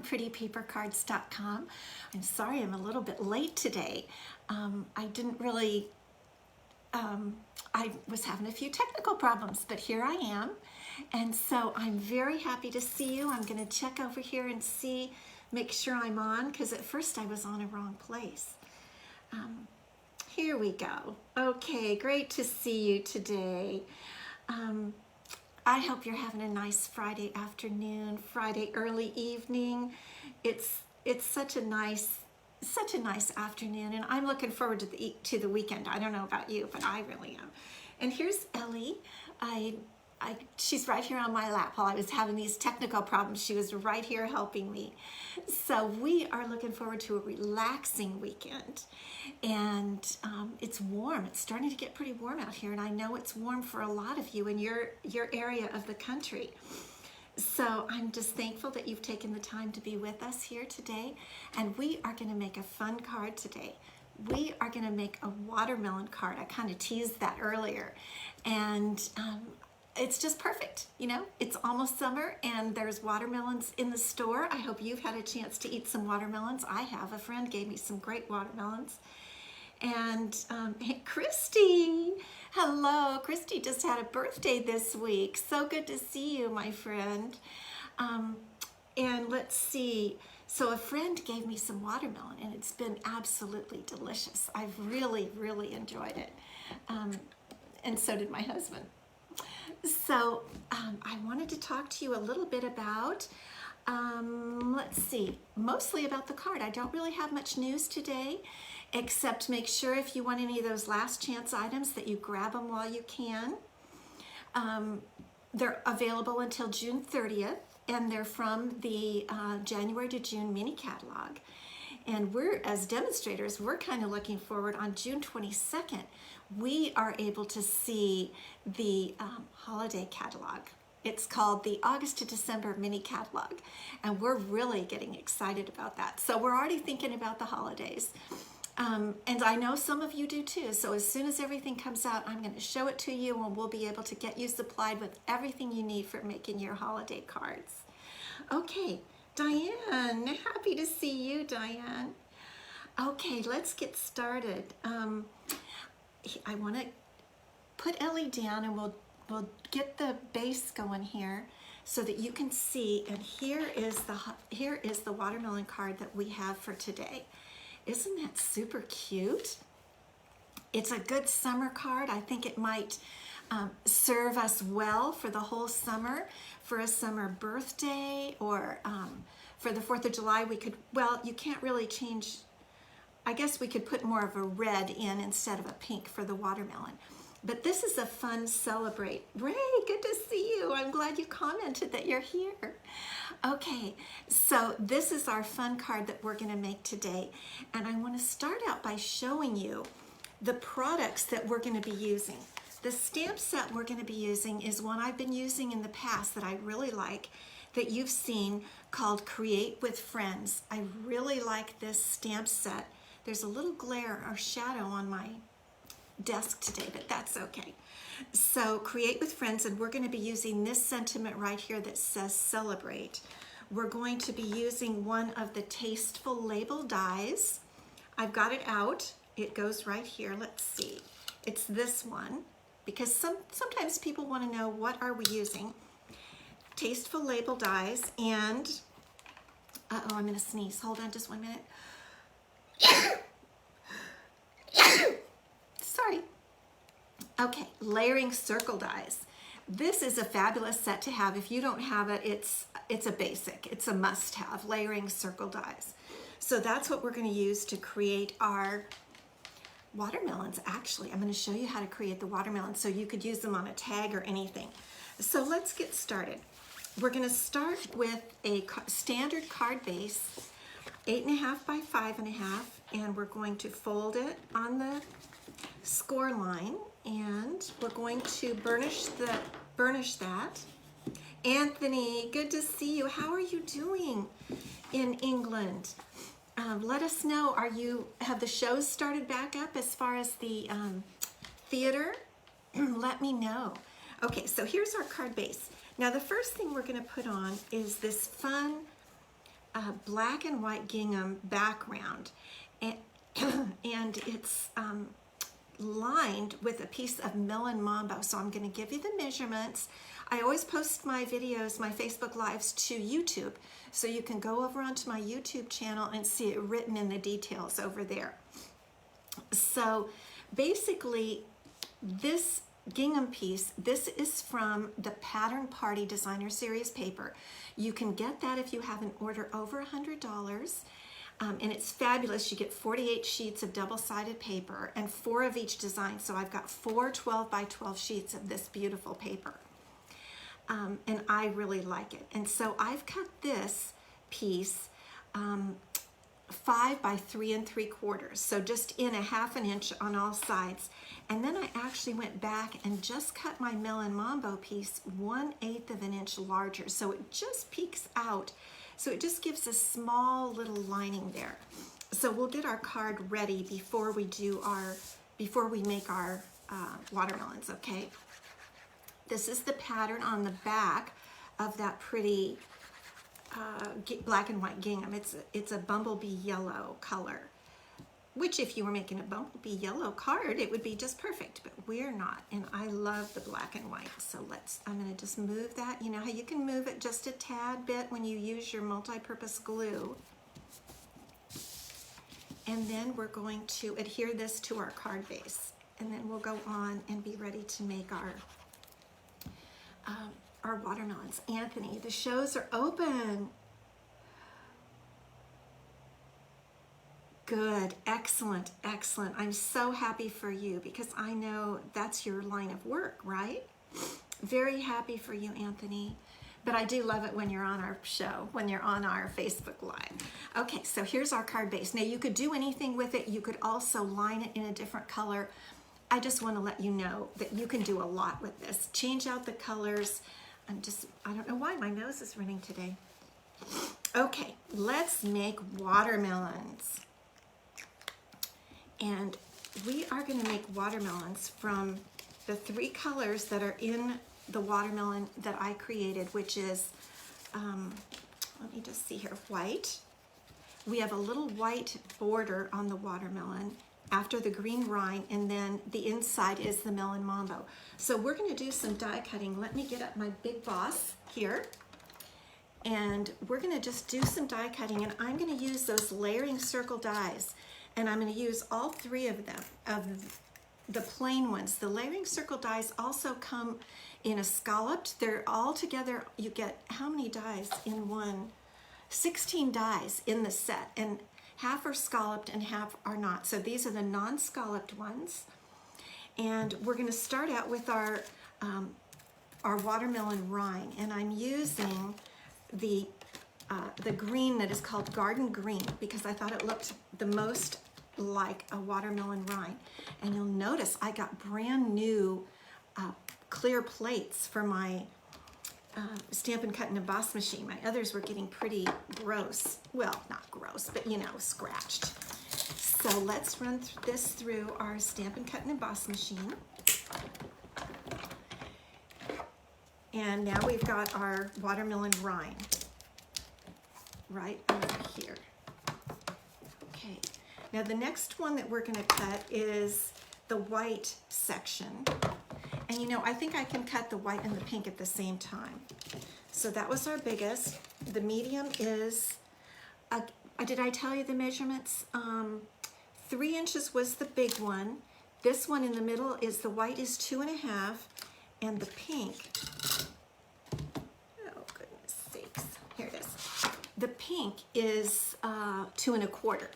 from prettypapercards.com. I'm sorry I'm a little bit late today. I didn't really, I was having a few technical problems, but here I am. And so I'm very happy to see you. I'm going to check over here and see, make sure I'm on, because at first I was on a wrong place. Here we go. Okay, great to see you today. I hope you're having a nice Friday afternoon, Friday early evening. It's such a nice afternoon, and I'm looking forward to the weekend. I don't know about you, but I really am. And here's Ellie. She's right here on my lap. While I was having these technical problems, she was right here helping me. So we are looking forward to a relaxing weekend. And it's warm. It's starting to get pretty warm out here, and I know it's warm for a lot of you in your area of the country. So I'm just thankful that you've taken the time to be with us here today. And we are going to make a fun card today. We are going to make a watermelon card. I kind of teased that earlier. And it's just perfect. You know, it's almost summer and there's watermelons in the store. I hope you've had a chance to eat some watermelons. I have. A friend gave me some great watermelons. And hey, Christy, hello. Christy just had a birthday this week. So good to see you, my friend. And let's see. So a friend gave me some watermelon, and it's been absolutely delicious. I've really, really enjoyed it. And so did my husband. So I wanted to talk to you a little bit about, let's see, mostly about the card. I don't really have much news today, except make sure if you want any of those last chance items that you grab them while you can. They're available until June 30th, and they're from the January to June mini catalog. And we're, as demonstrators, we're kind of looking forward on June 22nd. We are able to see the holiday catalog. It's called the August to December mini catalog, and we're really getting excited about that. So we're already thinking about the holidays. And I know some of you do too. So as soon as everything comes out, I'm going to show it to you, and we'll be able to get you supplied with everything you need for making your holiday cards. Okay, Diane, happy to see you, Diane. Okay, let's get started. I want to put Ellie down, and we'll get the base going here so that you can see. And here is the watermelon card that we have for today. Isn't that super cute? It's a good summer card. I think it might serve us well for the whole summer, for a summer birthday, or for the 4th of July. We could, well, you can't really change. I guess we could put more of a red in instead of a pink for the watermelon. But this is a fun celebrate. Ray, good to see you. I'm glad you commented that you're here. Okay, so this is our fun card that we're going to make today. And I want to start out by showing you the products that we're going to be using. The stamp set we're going to be using is one I've been using in the past that I really like, that you've seen, called Create with Friends. I really like this stamp set. There's a little glare or shadow on my desk today, but that's okay. So Create with Friends, and we're going to be using this sentiment right here that says celebrate. We're going to be using one of the Tasteful label dies. I've got it out. It goes right here. Let's see. It's this one, because sometimes people want to know, what are we using? Tasteful label dies, and uh-oh, I'm going to sneeze. Hold on just 1 minute. Sorry. Okay, layering circle dies. This is a fabulous set to have. If you don't have it, it's a basic. It's a must-have, layering circle dies. So that's what we're going to use to create our watermelons. Actually, I'm going to show you how to create the watermelons so you could use them on a tag or anything. So let's get started. We're going to start with a standard card base, 8.5 by 5.5, and we're going to fold it on the score line, and we're going to burnish that. Anthony, good to see you. How are you doing in England? Let us know. Have the shows started back up as far as the theater? Let me know. Okay, so here's our card base. Now the first thing we're going to put on is this fun black and white gingham background, and, and it's lined with a piece of Milan Mambo. So I'm going to give you the measurements. I always post my videos, my Facebook Lives to YouTube, so you can go over onto my YouTube channel and see it written in the details over there. So basically, this gingham piece, this is from the Pattern Party Designer Series paper. You can get that if you have an order over $100. And it's fabulous. You get 48 sheets of double-sided paper and 4 of each design. So I've got 4 12 by 12 sheets of this beautiful paper. And I really like it. And so I've cut this piece 5 by 3 3/4. So just in a 1/2 inch on all sides. And then I actually went back and just cut my Milan Mambo piece 1/8 of an inch larger. So it just peeks out. So it just gives a small little lining there. So we'll get our card ready before we make our watermelons, okay? This is the pattern on the back of that pretty black and white gingham. It's a bumblebee yellow color, which if you were making a bumblebee yellow card, it would be just perfect, but we're not, and I love the black and white. So I'm gonna just move that. You know how you can move it just a tad bit when you use your multi-purpose glue. And then we're going to adhere this to our card base, and then we'll go on and be ready to make our watermelons. Anthony, the shows are open. Good, excellent, excellent. I'm so happy for you because I know that's your line of work, right? Very happy for you, Anthony. But I do love it when you're on our show, when you're on our Facebook Live. Okay, so here's our card base. Now you could do anything with it. You could also line it in a different color. I just want to let you know that you can do a lot with this. Change out the colors. I don't know why my nose is running today. Okay, let's make watermelons. And we are going to make watermelons from the 3 colors that are in the watermelon that I created, which is, let me just see here, white. We have a little white border on the watermelon after the green rind, and then the inside is the Milan Mambo. So we're going to do some die cutting. Let me get up my big boss here, and we're going to just do some die cutting, and I'm going to use those layering circle dies, and I'm going to use all 3 of them, of the plain ones. The layering circle dies also come in a scalloped. They're all together. You get how many dies in one? 16 dies in the set, and half are scalloped and half are not. So these are the non-scalloped ones. And we're going to start out with our watermelon rind, and I'm using the green that is called Garden Green because I thought it looked the most like a watermelon rind. And you'll notice I got brand new clear plates for my Stampin' Cut and Emboss machine. My others were getting pretty gross. Well, not gross, but you know, scratched. So let's run this through our Stampin' Cut and Emboss machine. And now we've got our watermelon rind right over here. Okay, now the next one that we're going to cut is the white section. And you know, I think I can cut the white and the pink at the same time. So that was our biggest. The medium is, did I tell you the measurements? 3 inches was the big one. This one in the middle is the white is 2.5, and the pink, oh goodness sakes, here it is. The pink is 2 1/4.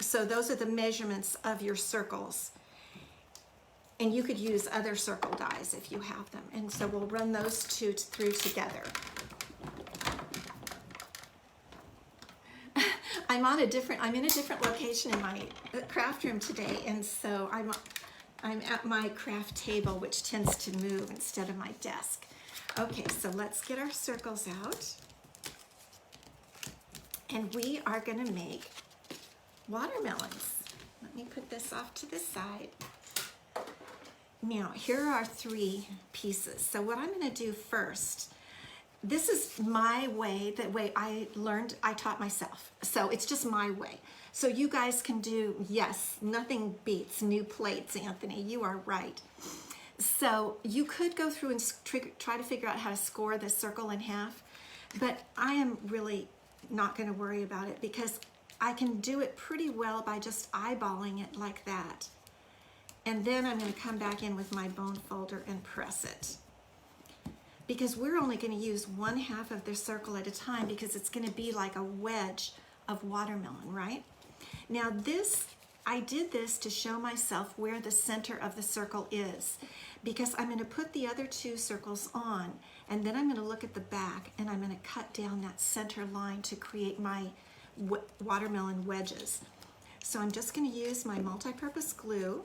So those are the measurements of your circles. And you could use other circle dies if you have them. And so we'll run those 2 through together. I'm in a different location in my craft room today, and so I'm at my craft table, which tends to move instead of my desk. Okay, so let's get our circles out. And we are going to make watermelons. Let me put this off to the side. Now, here are our 3 pieces. So what I'm going to do first this is my way, the way I learned, I taught myself. So it's just my way. So you guys can do, yes, nothing beats new plates, Anthony. You are right. So you could go through and try to figure out how to score this circle in half, but I am really not going to worry about it because I can do it pretty well by just eyeballing it like that. And then I'm going to come back in with my bone folder and press it. Because we're only going to use 1/2 of the circle at a time because it's going to be like a wedge of watermelon, right? Now this, I did this to show myself where the center of the circle is because I'm going to put the other 2 circles on and then I'm going to look at the back and I'm going to cut down that center line to create my watermelon wedges. So I'm just going to use my multi-purpose glue.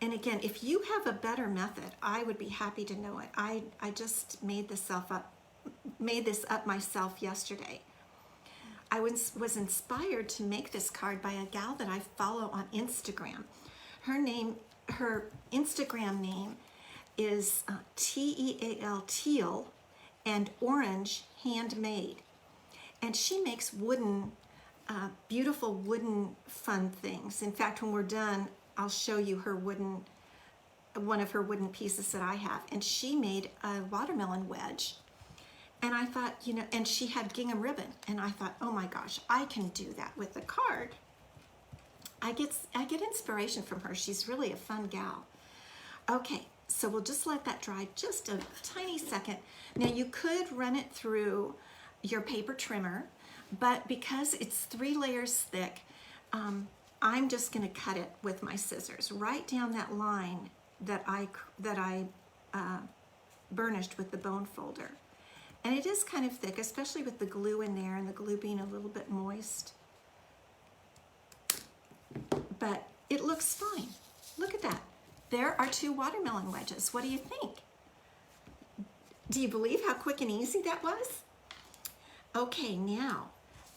And again, if you have a better method, I would be happy to know it. I just made this up myself yesterday. I was inspired to make this card by a gal that I follow on Instagram. Her Instagram name is Teal, Teal, and Orange Handmade. And she makes wooden, beautiful wooden fun things. In fact, when we're done, I'll show you her one of her wooden pieces that I have. And she made a watermelon wedge. And I thought, you know, and she had gingham ribbon. And I thought, oh my gosh, I can do that with a card. I get inspiration from her. She's really a fun gal. Okay, so we'll just let that dry just a tiny second. Now you could run it through your paper trimmer, but because it's 3 layers thick, I'm just going to cut it with my scissors right down that line that I burnished with the bone folder. And it is kind of thick, especially with the glue in there and the glue being a little bit moist. But it looks fine. Look at that. There are 2 watermelon wedges. What do you think? Do you believe how quick and easy that was? Okay, now,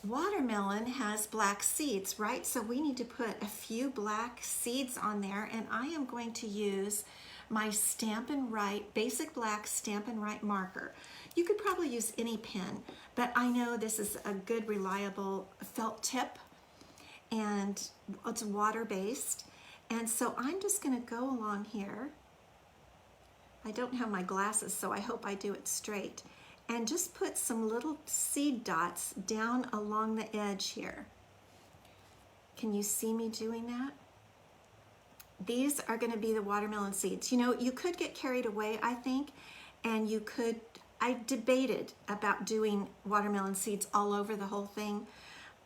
watermelon has black seeds, right? So we need to put a few black seeds on there, and I am going to use my Stampin' Right, basic black Stampin' Right marker. You could probably use any pen, but I know this is a good, reliable felt tip, and it's water-based. And so I'm just going to go along here. I don't have my glasses, so I hope I do it straight. And just put some little seed dots down along the edge here. Can you see me doing that? These are going to be the watermelon seeds. You know, you could get carried away, I think, and you could, I debated about doing watermelon seeds all over the whole thing,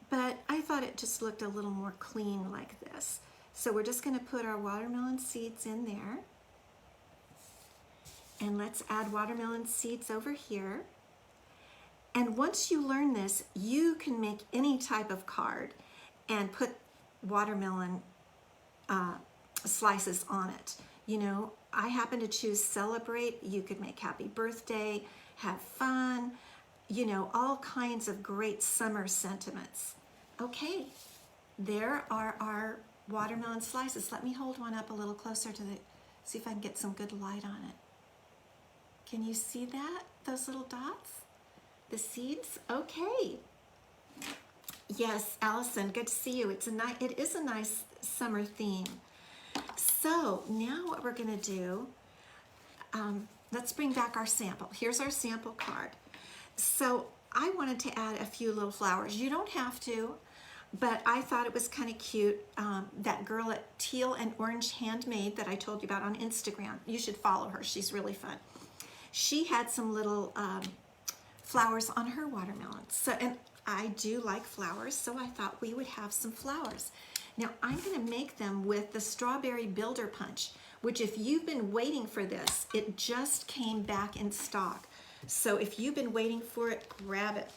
but I thought it just looked a little more clean like this. So we're just going to put our watermelon seeds in there. And let's add watermelon seeds over here. And once you learn this, you can make any type of card and put watermelon slices on it. You know, I happen to choose celebrate. You could make happy birthday, have fun, you know, all kinds of great summer sentiments. Okay, there are our watermelon slices. Let me hold one up a little closer to the, see if I can get some good light on it. Can you see that? Those little dots? The seeds? Okay. Yes, Allison, good to see you. It is a nice summer theme. So now what we're going to do, let's bring back our sample. Here's our sample card. So I wanted to add a few little flowers. You don't have to, but I thought it was kind of cute. That girl at Teal and Orange Handmade that I told you about on Instagram. You should follow her. She's really fun. She had some little flowers on her watermelon. So, and I do like flowers, so I thought we would have some flowers. Now I'm going to make them with the Strawberry Builder Punch, which if you've been waiting for this, it just came back in stock. So if you've been waiting for it, grab it.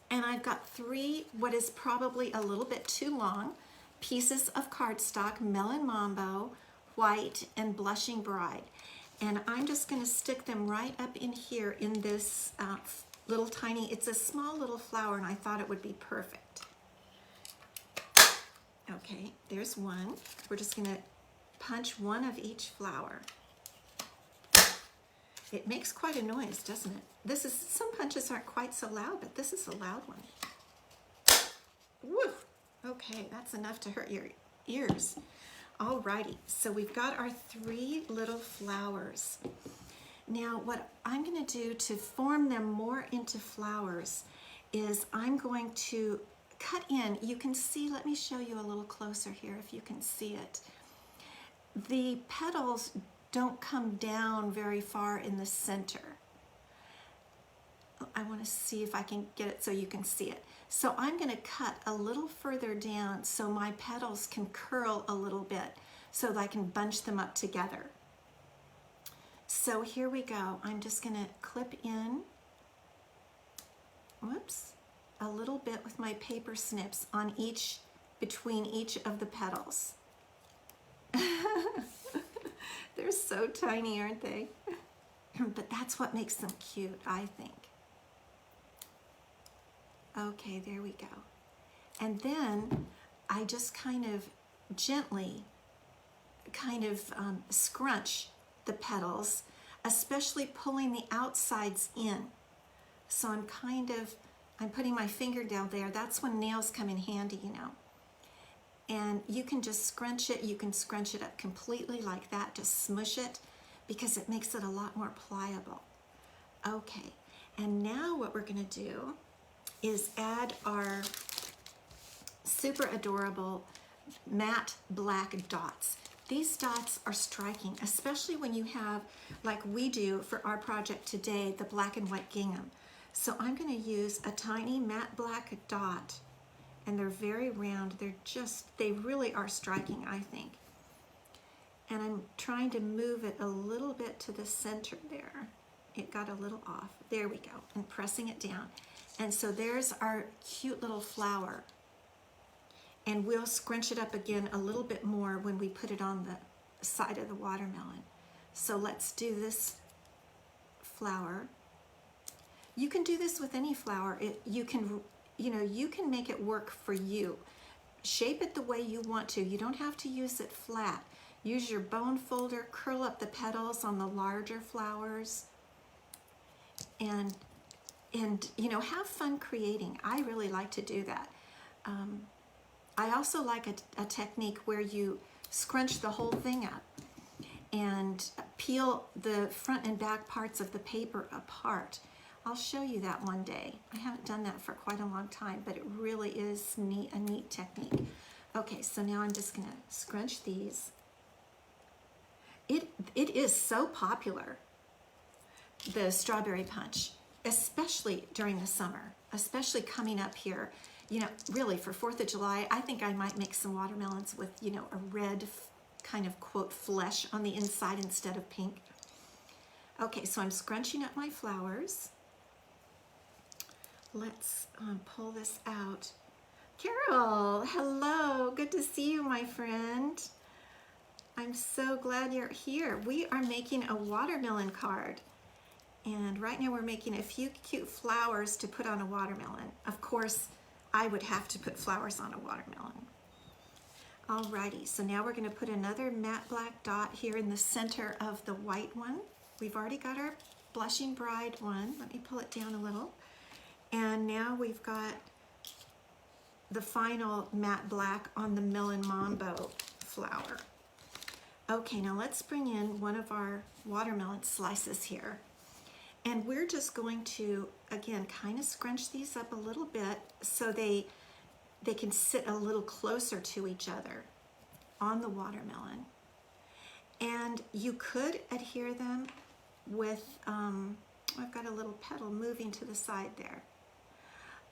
And I've got 3, what is probably a little bit too long, pieces of cardstock, Melon Mambo, White, and Blushing Bride. And I'm just going to stick them right up in here in this little tiny, it's a small little flower, and I thought it would be perfect. Okay, there's one. We're just going to punch one of each flower. It makes quite a noise, doesn't it? Some punches aren't quite so loud, but this is a loud one. Woo! Okay, that's enough to hurt your ears. Alrighty, so we've got our 3 little flowers. Now what I'm going to do to form them more into flowers is I'm going to cut in. You can see, let me show you a little closer here if you can see it. The petals don't come down very far in the center. I want to see if I can get it so you can see it. So I'm going to cut a little further down so my petals can curl a little bit so that I can bunch them up together. So here we go. I'm just going to clip in, whoops, a little bit with my paper snips on between each of the petals. They're so tiny, aren't they? But that's what makes them cute, I think. Okay, there we go. And then I just kind of gently scrunch the petals, especially pulling the outsides in. So I'm putting my finger down there. That's when nails come in handy, you know. And you can just scrunch it. You can scrunch it up completely like that, just smush it, because it makes it a lot more pliable. Okay, and now what we're gonna do is add our super adorable matte black dots. These dots are striking, especially when you have, like we do for our project today, the black and white gingham. So I'm going to use a tiny matte black dot, and they're very round. They really are striking, I think. And I'm trying to move it a little bit to the center there. It got a little off. There we go, and pressing it down. And so there's our cute little flower. And we'll scrunch it up again a little bit more when we put it on the side of the watermelon. So let's do this flower. You can do this with any flower. You can make it work for you. Shape it the way you want to. You don't have to use it flat. Use your bone folder, curl up the petals on the larger flowers, and have fun creating. I really like to do that. I also like a technique where you scrunch the whole thing up and peel the front and back parts of the paper apart. I'll show you that one day. I haven't done that for quite a long time, but it really is a neat technique. Okay, so now I'm just gonna scrunch these. It is so popular, the strawberry punch, especially during the summer, especially coming up here. You know, really for 4th of July, I think I might make some watermelons with, a red kind of, quote, flesh on the inside instead of pink. Okay, so I'm scrunching up my flowers. Let's pull this out. Carol, hello, good to see you, my friend. I'm so glad you're here. We are making a watermelon card. And right now we're making a few cute flowers to put on a watermelon. Of course, I would have to put flowers on a watermelon. Alrighty, so now we're going to put another matte black dot here in the center of the white one. We've already got our Blushing Bride one. Let me pull it down a little. And now we've got the final matte black on the Melon Mambo flower. Okay, now let's bring in one of our watermelon slices here. And we're just going to, again, kind of scrunch these up a little bit so they can sit a little closer to each other on the watermelon. And you could adhere them with, I've got a little petal moving to the side there.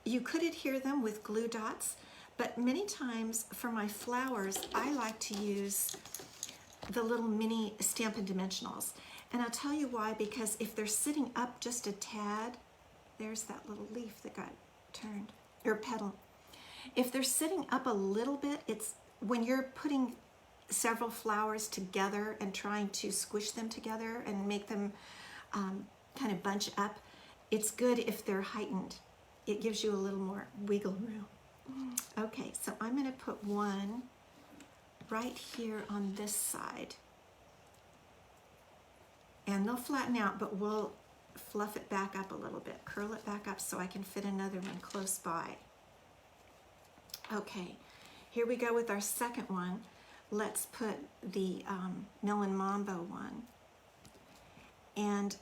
You could adhere them with glue dots, but many times for my flowers, I like to use the little mini Stampin' Dimensionals. And I'll tell you why, because if they're sitting up just a tad, there's that little leaf that got turned, or petal. If they're sitting up a little bit, it's when you're putting several flowers together and trying to squish them together and make them kind of bunch up, it's good if they're heightened. It gives you a little more wiggle room. Okay, so I'm going to put one right here on this side. and they'll flatten out, but we'll fluff it back up a little bit, curl it back up so I can fit another one close by. Okay, here we go with our second one. Let's put the Melon Mambo one. And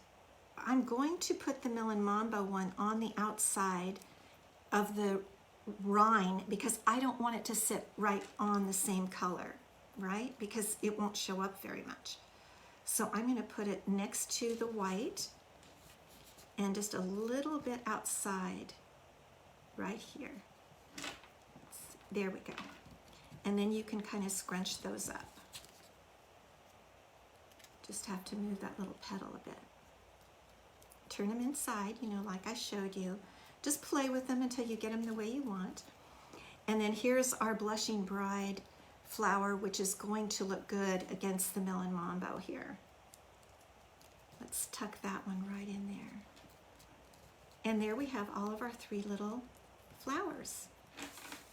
I'm going to put the Melon Mambo one on the outside of the rind because I don't want it to sit right on the same color, right? Because it won't show up very much. So I'm going to put it next to the white and just a little bit outside right here. There we go. And then you can kind of scrunch those up. Just have to move that little petal a bit. Turn them inside, you know, like I showed you. Just play with them until you get them the way you want. And then here's our Blushing Bride flower, which is going to look good against the Melon Mambo here. Let's tuck that one right in there. And there we have all of our three little flowers.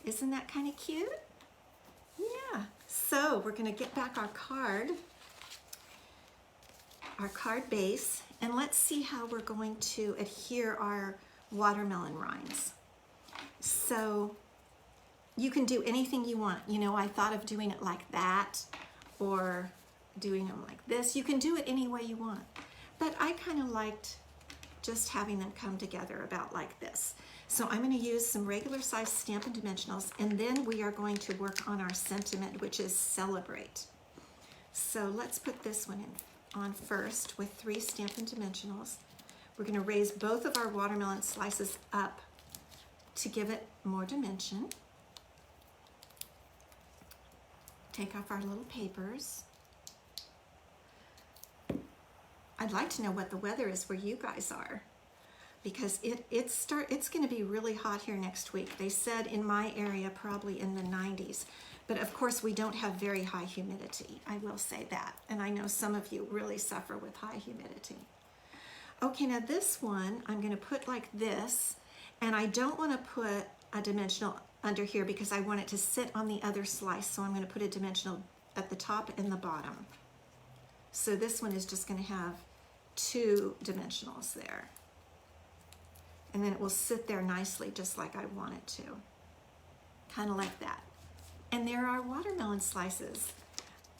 Isn't that kind of cute? Yeah. So we're going to get back our card base, and let's see how we're going to adhere our watermelon rinds. So you can do anything you want. You know, I thought of doing it like that or doing them like this. You can do it any way you want. But I kind of liked just having them come together about like this. So I'm going to use some regular size Stampin' Dimensionals, and then we are going to work on our sentiment, which is celebrate. So let's put this one on first with 3 Stampin' Dimensionals. We're going to raise both of our watermelon slices up to give it more dimension. Take off our little papers. I'd like to know what the weather is where you guys are, because it's going to be really hot here next week. They said in my area probably in the 90s, but of course we don't have very high humidity. I will say that, and I know some of you really suffer with high humidity. Okay, now this one I'm going to put like this, and I don't want to put a dimensional under here because I want it to sit on the other slice, so I'm going to put a dimensional at the top and the bottom. So this one is just going to have 2 dimensionals there. And then it will sit there nicely just like I want it to. Kind of like that. And there are watermelon slices.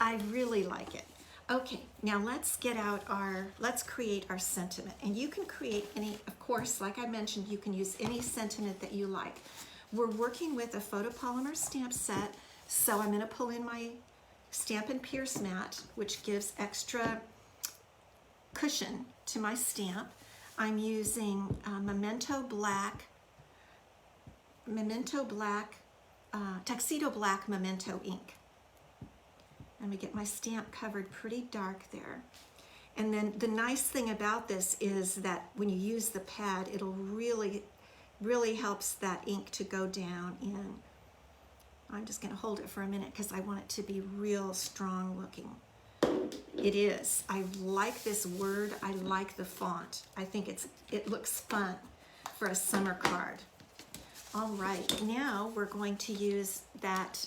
I really like it. Okay, now let's create our sentiment. And you can create any, of course, like I mentioned, you can use any sentiment that you like. We're working with a photopolymer stamp set, so I'm going to pull in my Stampin' Pierce mat, which gives extra cushion to my stamp. I'm using Tuxedo Black Memento ink. Let me get my stamp covered pretty dark there. And then the nice thing about this is that when you use the pad, it'll really helps that ink to go down in. I'm just going to hold it for a minute because I want it to be real strong looking. It is. I like this word. I like the font. I think it looks fun for a summer card. All right, now we're going to use that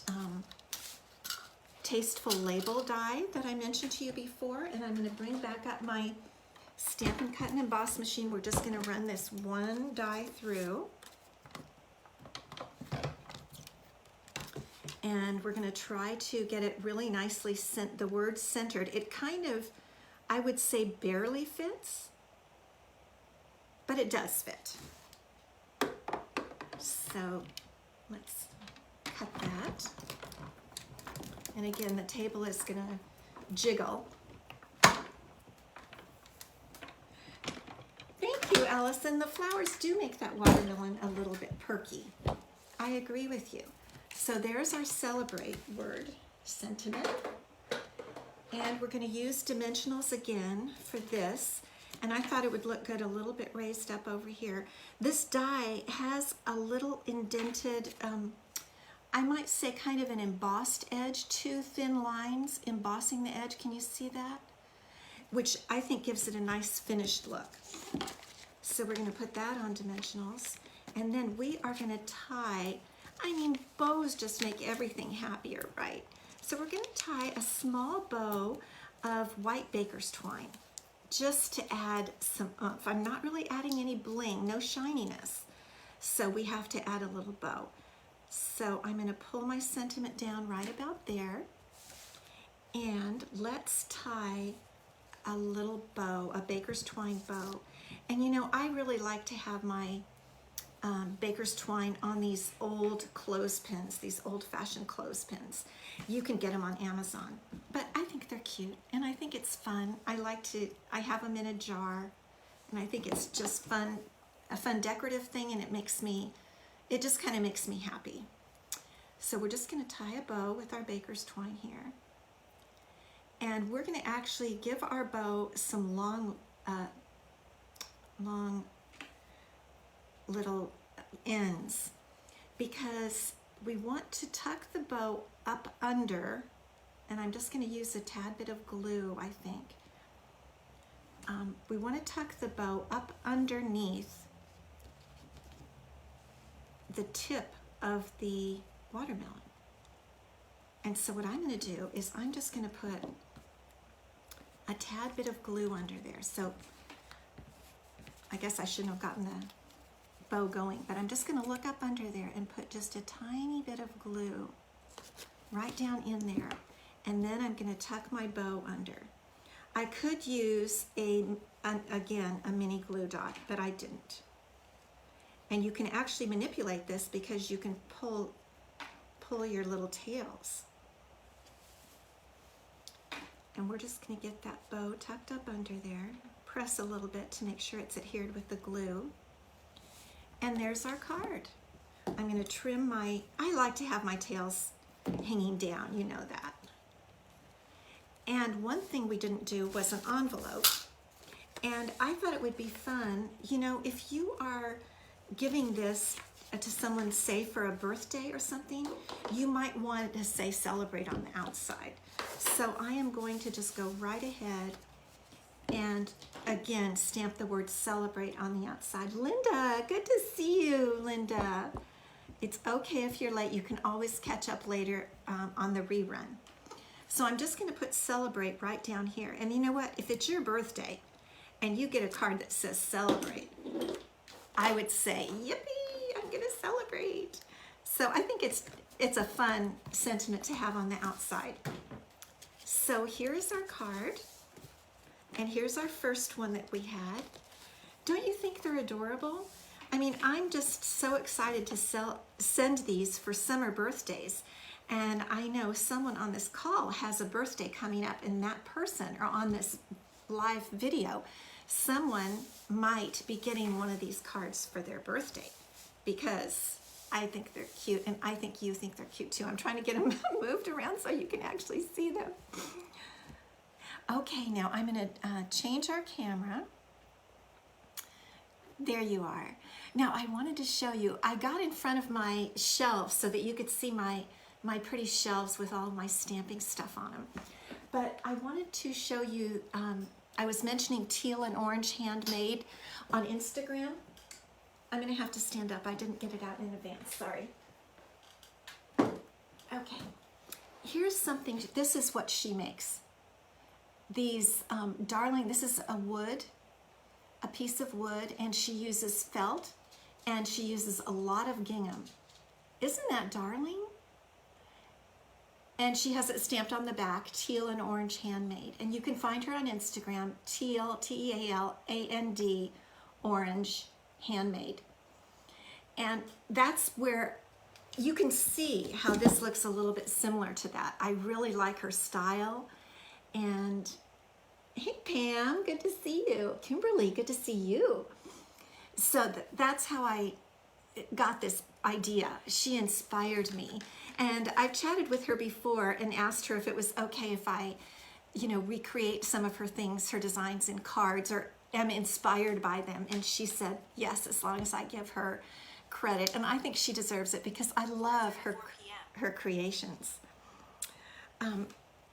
Tasteful Label die that I mentioned to you before, and I'm going to bring back up my Stampin' Cut and Emboss machine. We're just going to run this one die through. And we're going to try to get it really nicely, the word centered. It kind of, I would say, barely fits, but it does fit. So let's cut that. And again, the table is going to jiggle. Thank you, Allison. The flowers do make that watermelon a little bit perky. I agree with you. So there's our celebrate word, sentiment. And we're going to use dimensionals again for this. And I thought it would look good a little bit raised up over here. This die has a little indented, I might say kind of an embossed edge, 2 thin lines embossing the edge. Can you see that? Which I think gives it a nice finished look. So we're going to put that on dimensionals. And then we are going to tie, I mean, bows just make everything happier, right? So we're going to tie a small bow of white baker's twine just to add some oomph. I'm not really adding any bling, no shininess. So we have to add a little bow. So I'm going to pull my sentiment down right about there. And let's tie a little bow, a baker's twine bow. And you know, I really like to have my baker's twine on these old clothespins, these old-fashioned clothespins. You can get them on Amazon, but I think they're cute and I think it's fun. I have them in a jar, and I think it's just fun, a fun decorative thing, and it just kind of makes me happy. So we're just going to tie a bow with our baker's twine here, and we're going to actually give our bow some long little ends, because we want to tuck the bow up under, and I'm just going to use a tad bit of glue, I think. We want to tuck the bow up underneath the tip of the watermelon. And so what I'm going to do is I'm just going to put a tad bit of glue under there. So I guess I shouldn't have gotten the bow going, but I'm just going to look up under there and put just a tiny bit of glue right down in there, and then I'm going to tuck my bow under. I could use again a mini glue dot, but I didn't. And you can actually manipulate this because you can pull your little tails. And we're just going to get that bow tucked up under there, press a little bit to make sure it's adhered with the glue. And there's our card. I'm going to trim I like to have my tails hanging down, you know that. And one thing we didn't do was an envelope. And I thought it would be fun, you know, if you are giving this to someone, say for a birthday or something, you might want to say celebrate on the outside. So I am going to just go right ahead and again stamp the word celebrate on the outside. Linda, good to see you, Linda. It's okay if you're late. You can always catch up later on the rerun. So I'm just going to put celebrate right down here. And you know what? If it's your birthday and you get a card that says celebrate, I would say, yippee, I'm going to celebrate. So I think it's a fun sentiment to have on the outside. So here's our card. And here's our first one that we had. Don't you think they're adorable? I mean, I'm just so excited to send these for summer birthdays. And I know someone on this call has a birthday coming up, and that person, or on this live video, someone might be getting one of these cards for their birthday, because I think they're cute, and I think you think they're cute too. I'm trying to get them moved around so you can actually see them. Okay, now I'm going to change our camera. There you are. Now I wanted to show you, I got in front of my shelves so that you could see my pretty shelves with all of my stamping stuff on them. But I wanted to show you, I was mentioning teal and orange handmade on Instagram. I'm going to have to stand up. I didn't get it out in advance, sorry. Okay, here's something, this is what she makes. These, darling, this is a piece of wood, and she uses felt, and she uses a lot of gingham. Isn't that darling? And she has it stamped on the back, teal and orange handmade. And you can find her on Instagram, teal, T-E-A-L-A-N-D, orange handmade. And that's where you can see how this looks a little bit similar to that. I really like her style. And hey Pam, good to see you. Kimberly, good to see you. So that's how I got this idea. She inspired me. And I've chatted with her before and asked her if it was okay if I, you know, recreate some of her things, her designs in cards, or am inspired by them. And she said yes, as long as I give her credit. And I think she deserves it because I love her creations.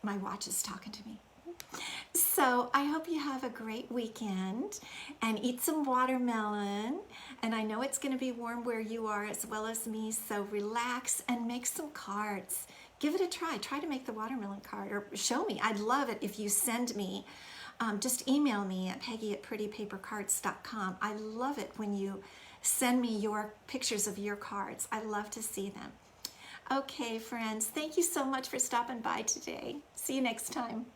My watch is talking to me. So I hope you have a great weekend and eat some watermelon. And I know it's going to be warm where you are as well as me, so relax and make some cards. Give it a try. Try to make the watermelon card, or show me. I'd love it if you send me just email me at peggy@prettypapercards.com. I love it when you send me your pictures of your cards. I love to see them. Okay, friends, thank you so much for stopping by today. See you next time.